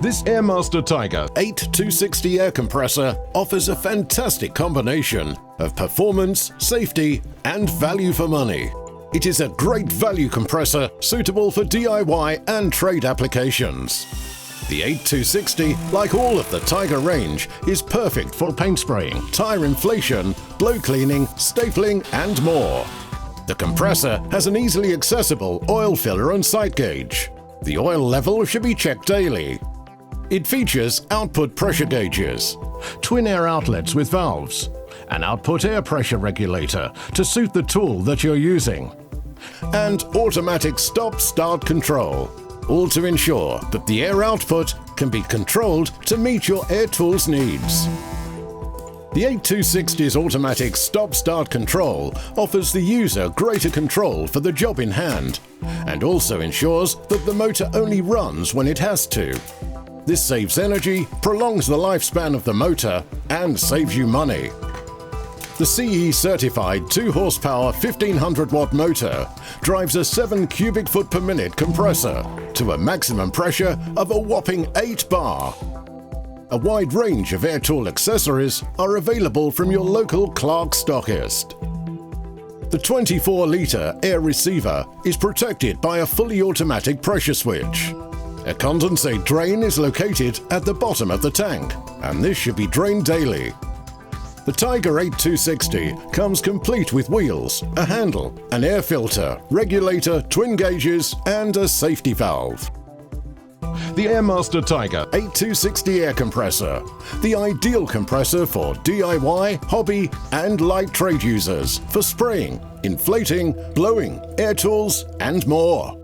This Airmaster Tyre 8260 air compressor offers a fantastic combination of performance, safety, and value for money. It is a great value compressor suitable for DIY and trade applications. The 8260, like all of the Tyre range, is perfect for paint spraying, tyre inflation, blow cleaning, stapling, and more. The compressor has an easily accessible oil filler and sight gauge. The oil level should be checked daily. It features output pressure gauges, twin air outlets with valves, an output air pressure regulator to suit the tool that you're using, and automatic stop-start control, all to ensure that the air output can be controlled to meet your air tool's needs. The 8260's automatic stop-start control offers the user greater control for the job in hand, and also ensures that the motor only runs when it has to. This saves energy, prolongs the lifespan of the motor, and saves you money. The CE-certified 2 horsepower 1500 watt motor drives a 7 cubic foot per minute compressor to a maximum pressure of a whopping 8 bar. A wide range of air tool accessories are available from your local Clarke Stockist. The 24-litre air receiver is protected by a fully automatic pressure switch. A condensate drain is located at the bottom of the tank, and this should be drained daily. The Tyre 8260 comes complete with wheels, a handle, an air filter, regulator, twin gauges, and a safety valve. The Airmaster Tyre 8260 air compressor, the ideal compressor for DIY, hobby, and light trade users for spraying, inflating, blowing, air tools, and more.